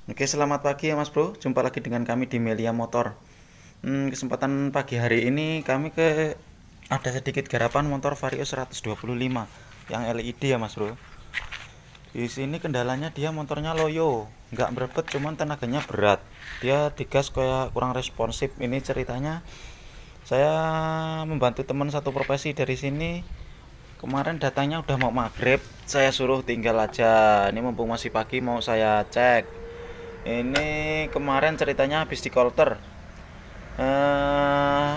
Oke, selamat pagi ya Mas Bro. Jumpa lagi dengan kami di Melia Motor. Kesempatan pagi hari ini kami ada sedikit garapan motor Vario 125 yang LED ya Mas Bro. Di sini kendalanya dia motornya loyo, nggak berebet, cuman tenaganya berat. Dia digas kayak kurang responsif. Ini ceritanya saya membantu teman satu profesi dari sini. Kemarin datanya udah mau maghrib, saya suruh tinggal aja. Ini mumpung masih pagi mau saya cek. Ini kemarin ceritanya habis di kolter,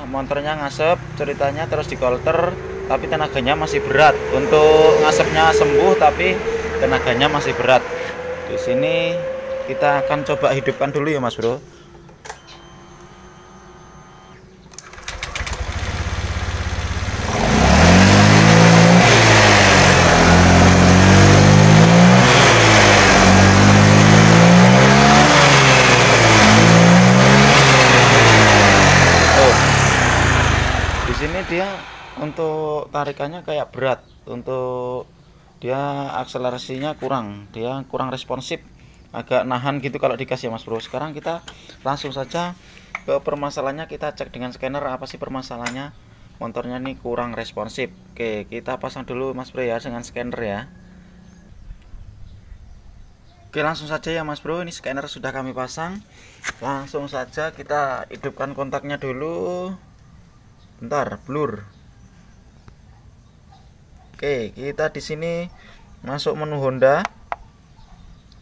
motornya ngasep ceritanya, terus di kolter tapi tenaganya masih berat. Untuk ngasepnya sembuh tapi tenaganya masih berat. Di sini kita akan coba hidupkan dulu ya Mas Bro. Oh, di sini dia untuk tarikannya kayak berat, untuk dia akselerasinya dia kurang responsif, agak nahan gitu kalau digas ya Mas Bro. Sekarang kita langsung saja ke permasalahannya, kita cek dengan scanner apa sih permasalahannya. Motornya nih kurang responsif. Oke, kita pasang dulu Mas Bro ya dengan scanner ya. Oke, langsung saja ya Mas Bro, ini scanner sudah kami pasang. Langsung saja kita hidupkan kontaknya dulu. Bentar, blur. Oke, kita di sini masuk menu Honda.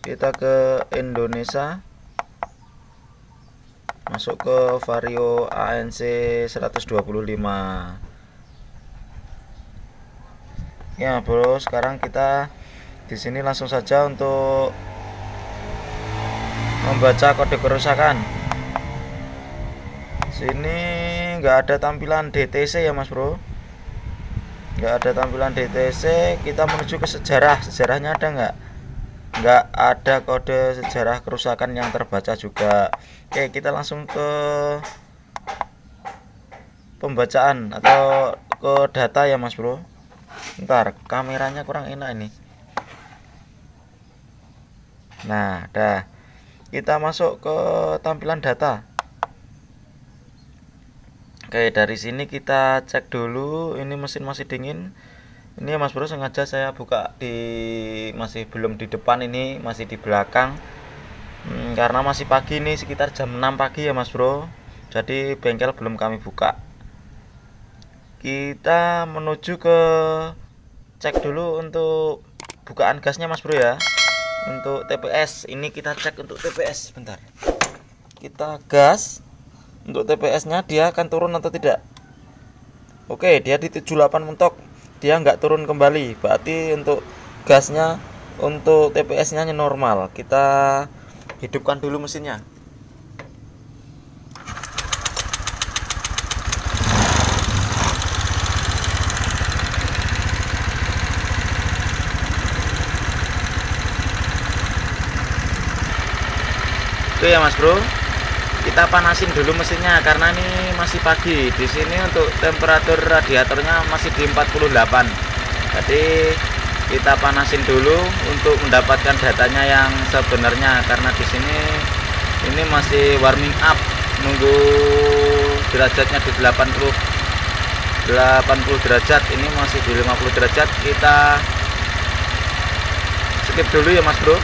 Kita ke Indonesia. Masuk ke Vario ANC 125. Ya, Bro, sekarang kita di sini langsung saja untuk membaca kode kerusakan. Sini nggak ada tampilan DTC ya Mas Bro, nggak ada tampilan DTC. Kita menuju ke sejarahnya ada nggak ada kode sejarah kerusakan yang terbaca juga. Oke, kita langsung ke pembacaan atau ke data ya Mas Bro. Ntar kameranya kurang enak ini. Nah, dah kita masuk ke tampilan data. Oke, dari sini kita cek dulu. Ini mesin masih dingin. Ini ya Mas Bro, sengaja saya buka masih belum di depan, ini masih di belakang. Karena masih pagi nih, sekitar jam 6 pagi ya Mas Bro. Jadi bengkel belum kami buka. Kita menuju ke cek dulu untuk bukaan gasnya Mas Bro ya. Untuk TPS, ini kita cek untuk TPS bentar. Kita gas. Untuk TPS-nya dia akan turun atau tidak. Oke, dia di 78 mentok. Dia nggak turun kembali. Berarti untuk gasnya, untuk TPS-nya normal. Kita hidupkan dulu mesinnya. Itu ya Mas Bro. Kita panasin dulu mesinnya karena ini masih pagi. Di sini untuk temperatur radiatornya masih di 48. Jadi kita panasin dulu untuk mendapatkan datanya yang sebenarnya, karena di sini ini masih warming up, nunggu derajatnya di 80 derajat. Ini masih di 50 derajat. Kita skip dulu ya Mas Bro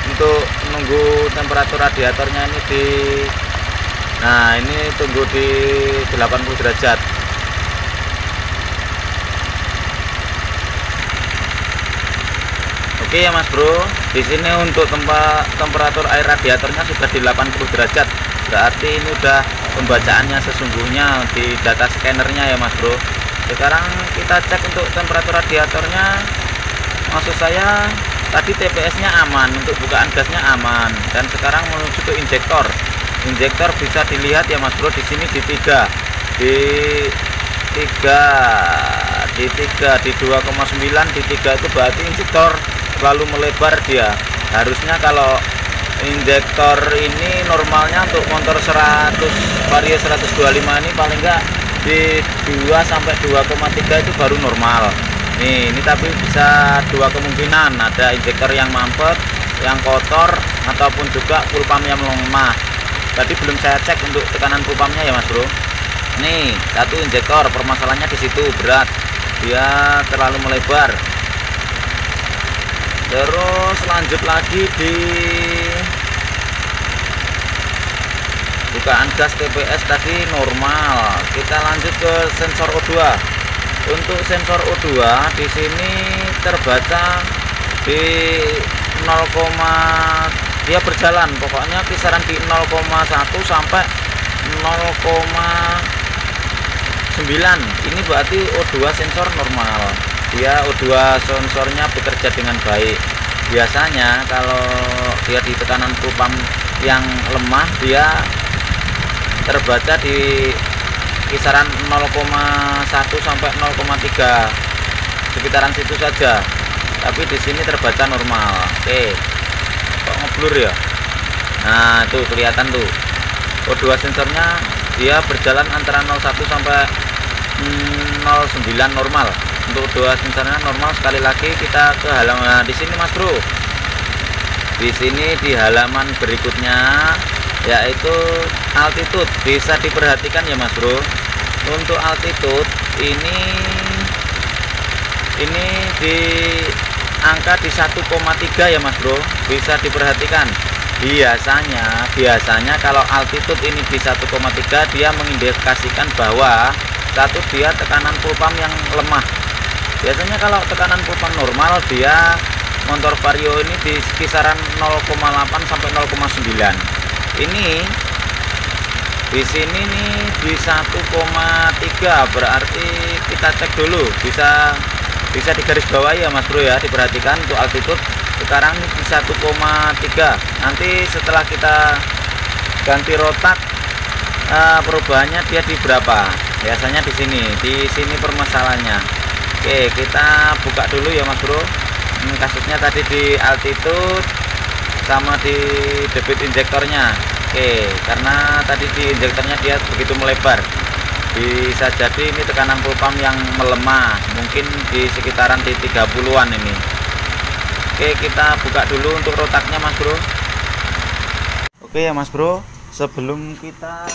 untuk menunggu temperatur radiatornya ini ini tunggu di 80 derajat. Oke ya Mas Bro, di sini untuk temperatur air radiatornya sudah di 80 derajat. Berarti ini udah pembacaannya sesungguhnya di data scannernya ya Mas Bro. Sekarang kita cek untuk temperatur radiatornya. Maksud saya tadi TPS-nya aman, untuk bukaan gasnya aman. Dan sekarang menuju ke injektor. Injektor bisa dilihat ya Mas Bro, di sini di 3, di 2,9, di 3 itu berarti injektor terlalu melebar dia. Harusnya kalau injektor ini normalnya untuk motor 100 Vario 125 ini paling enggak di 2 sampai 2,3 itu baru normal. Nih, ini tapi bisa dua kemungkinan, ada injektor yang mampet, yang kotor ataupun juga pulpam yang lemah. Tadi belum saya cek untuk tekanan pulpamnya ya Mas Bro. Nih, satu injektor permasalahannya di situ, berat, dia terlalu melebar. Terus lanjut lagi di bukaan gas TPS tadi normal. Kita lanjut ke sensor O2. Untuk sensor O2 di sini terbaca di 0, dia berjalan pokoknya kisaran di 0,1 sampai 0,9. Ini berarti O2 sensor normal. Dia O2 sensornya bekerja dengan baik. Biasanya kalau dia di tekanan pulpam yang lemah, dia terbaca di kisaran 0,1 sampai 0,3, sekitaran situ saja. Tapi di sini terbaca normal. Oke, kok ngeblur ya? Nah, tuh kelihatan tuh. O2 sensornya dia berjalan antara 01 sampai 09 normal. Untuk O2 sensornya normal. Sekali lagi kita ke halaman di sini Mas Bro. Di sini di halaman berikutnya yaitu altitude. Bisa diperhatikan ya Mas Bro. Untuk altitude ini di angka di 1,3 ya Mas Bro. Bisa diperhatikan. Biasanya kalau altitude ini di 1,3 dia mengindikasikan bahwa satu dia tekanan pulpam yang lemah. Biasanya kalau tekanan pulpam normal dia motor Vario ini di kisaran 0,8 sampai 0,9. Ini di sini nih di 1,3, berarti kita cek dulu, bisa digaris bawahi ya Mas Bro ya, diperhatikan untuk altitude sekarang di 1,3. Nanti setelah kita ganti rotak perubahannya dia di berapa? Biasanya di sini permasalahannya. Oke, kita buka dulu ya Mas Bro. Kasusnya tadi di altitude sama di debit injektornya. Oke, karena tadi di injektornya dia begitu melebar, bisa jadi ini tekanan pulpam yang melemah, mungkin di sekitaran di 30-an ini. Oke, kita buka dulu untuk rotaknya Mas Bro. Oke ya Mas Bro, sebelum kita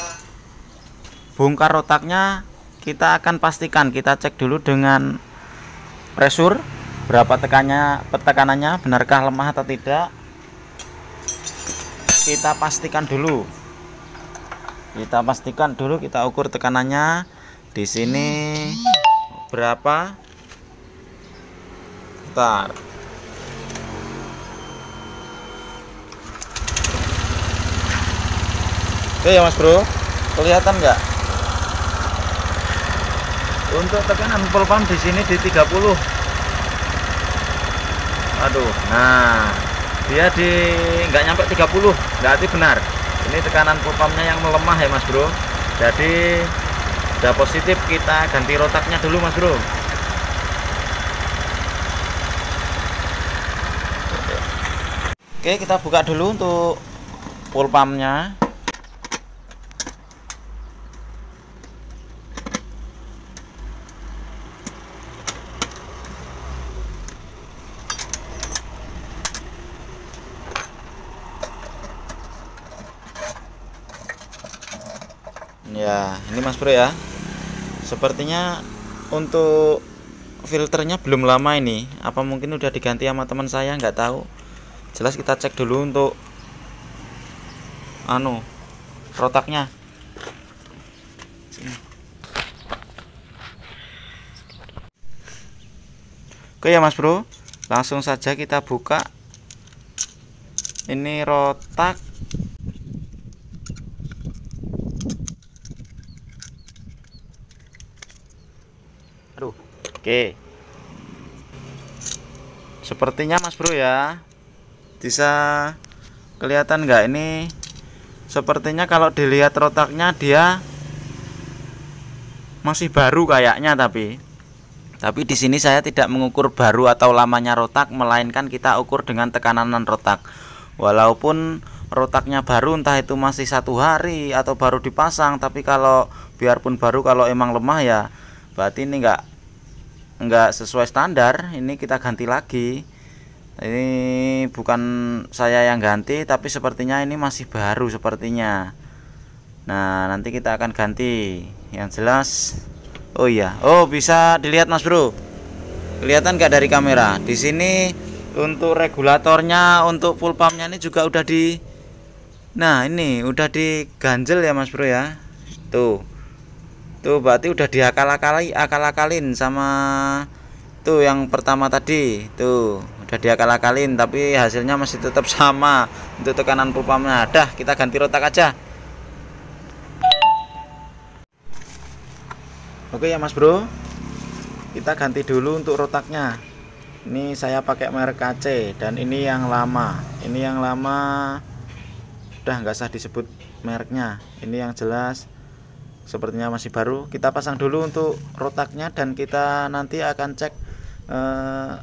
bongkar rotaknya, kita akan pastikan, kita cek dulu dengan pressure berapa tekanannya, benarkah lemah atau tidak. Kita pastikan dulu, kita ukur tekanannya di sini berapa. Bentar. Oke ya Mas Bro, kelihatan nggak? Untuk tekanan pulpam di sini di 30. Aduh, nah dia di nggak nyampe 30, berarti benar ini tekanan pulpamnya yang melemah ya Mas Bro. Jadi udah positif, kita ganti rotaknya dulu Mas Bro. Oke, kita buka dulu untuk pulpamnya. Ya, ini Mas Bro ya. Sepertinya untuk filternya belum lama ini. Apa mungkin udah diganti sama teman saya, nggak tahu. Jelas kita cek dulu untuk rotaknya. Sini. Oke ya Mas Bro, langsung saja kita buka. Ini rotak. Oke, sepertinya Mas Bro ya, bisa kelihatan nggak ini? Sepertinya kalau dilihat rotaknya dia masih baru kayaknya, tapi di sini saya tidak mengukur baru atau lamanya rotak, melainkan kita ukur dengan tekanan rotak. Walaupun rotaknya baru, entah itu masih 1 hari atau baru dipasang, tapi kalau biarpun baru, kalau emang lemah ya berarti ini enggak sesuai standar. Ini kita ganti lagi. Ini bukan saya yang ganti, tapi sepertinya ini masih baru sepertinya. Nah, nanti kita akan ganti. Yang jelas, oh iya, oh bisa dilihat Mas Bro. Kelihatan nggak dari kamera? Di sini untuk regulatornya, untuk full pumpnya ini juga udah di. Nah, ini udah diganjel ya Mas Bro ya. Tuh berarti udah diakal-akalin sama tuh yang pertama tadi. Tuh udah diakal-akalin, tapi hasilnya masih tetap sama untuk tekanan full pumpnya. Dah, kita ganti rotak aja. Oke ya Mas Bro, kita ganti dulu untuk rotaknya. Ini saya pakai merek KC, dan ini yang lama. Ini yang lama udah nggak usah disebut mereknya. Ini yang jelas sepertinya masih baru. Kita pasang dulu untuk rotaknya, dan kita nanti akan cek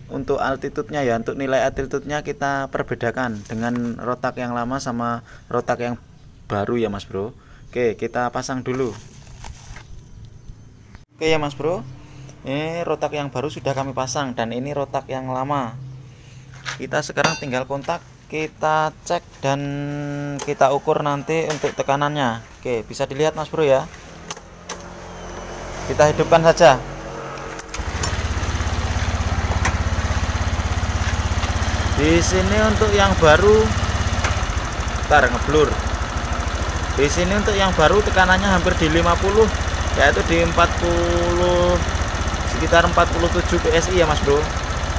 untuk altitude-nya ya. Untuk nilai altitude-nya kita perbedakan dengan rotak yang lama sama rotak yang baru ya Mas Bro. Oke, kita pasang dulu. Oke ya Mas Bro, ini rotak yang baru sudah kami pasang, dan ini rotak yang lama. Kita sekarang tinggal kontak, kita cek dan kita ukur nanti untuk tekanannya. Oke, bisa dilihat Mas Bro ya. Kita hidupkan saja. Di sini untuk yang baru, ntar ngeblur. Di sini untuk yang baru tekanannya hampir di 50, yaitu di 40, sekitar 47 PSI ya Mas Bro.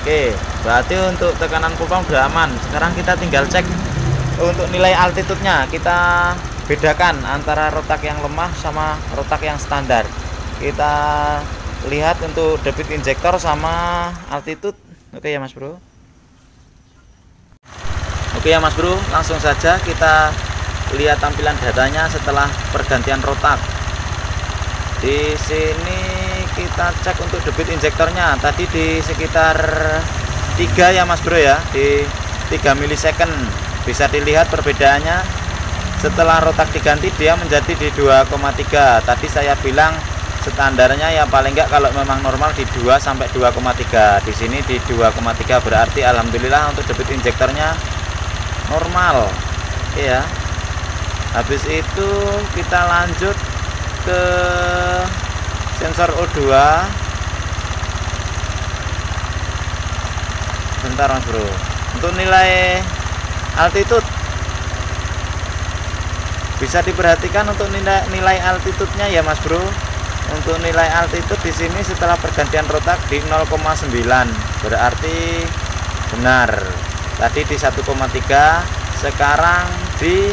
Oke, berarti untuk tekanan full pump udah aman. Sekarang kita tinggal cek untuk nilai altitude-nya. Kita bedakan antara rotak yang lemah sama rotak yang standar. Kita lihat untuk debit injektor sama altitude. Oke ya Mas Bro. Oke ya Mas Bro, langsung saja kita lihat tampilan datanya setelah pergantian rotak. Di sini kita cek untuk debit injektornya. Tadi di sekitar 3 ya Mas Bro ya, di 3 milisecond. Bisa dilihat perbedaannya setelah rotak diganti, dia menjadi di 2,3. Tadi saya bilang standarnya ya paling enggak kalau memang normal di 2 sampai 2,3. Di sini di 2,3, berarti alhamdulillah untuk debit injektornya normal ya. Habis itu kita lanjut ke sensor O2. Bentar Mas Bro, untuk nilai altitude bisa diperhatikan untuk nilai altitude-nya ya Mas Bro. Untuk nilai altitude di sini setelah pergantian rotak di 0,9, berarti benar. Tadi di 1,3, sekarang di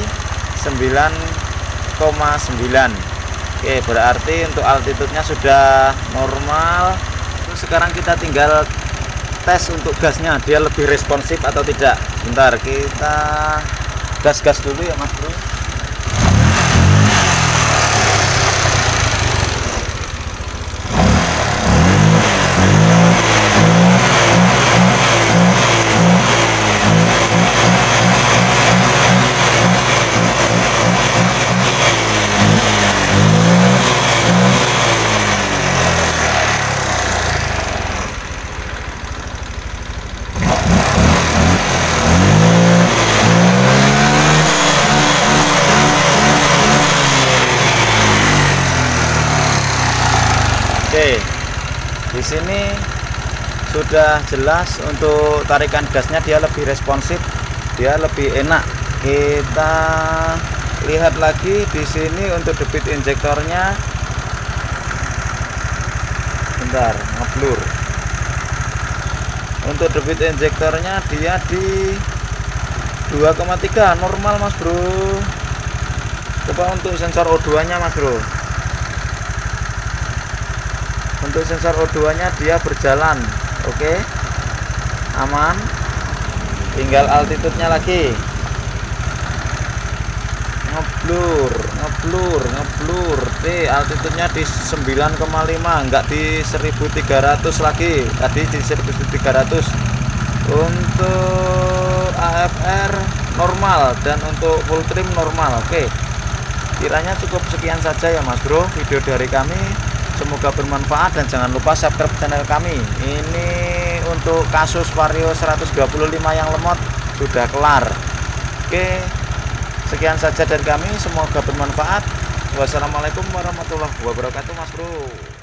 9,9. Oke, berarti untuk altitude-nya sudah normal. Terus sekarang kita tinggal tes untuk gasnya, dia lebih responsif atau tidak. Bentar, kita gas dulu ya Mas Bro. Oke, di sini sudah jelas untuk tarikan gasnya, dia lebih responsif, dia lebih enak. Kita lihat lagi di sini untuk debit injektornya. Bentar, ngeblur. Untuk debit injektornya dia di 2,3 normal Mas Bro. Coba untuk sensor O2 nya Mas Bro. Untuk sensor O2 nya dia berjalan, oke, aman. Tinggal altitude nya lagi. Ngeblur. Altitude nya di 9,5, enggak di 1300 lagi. Tadi di 1300. Untuk AFR normal, dan untuk full trim normal. Oke, kiranya cukup sekian saja ya Mas Bro video dari kami. Semoga bermanfaat, dan jangan lupa subscribe channel kami. Ini untuk kasus Vario 125 yang lemot sudah kelar. Oke, sekian saja dari kami, semoga bermanfaat. Wassalamualaikum warahmatullahi wabarakatuh, Mas Bro.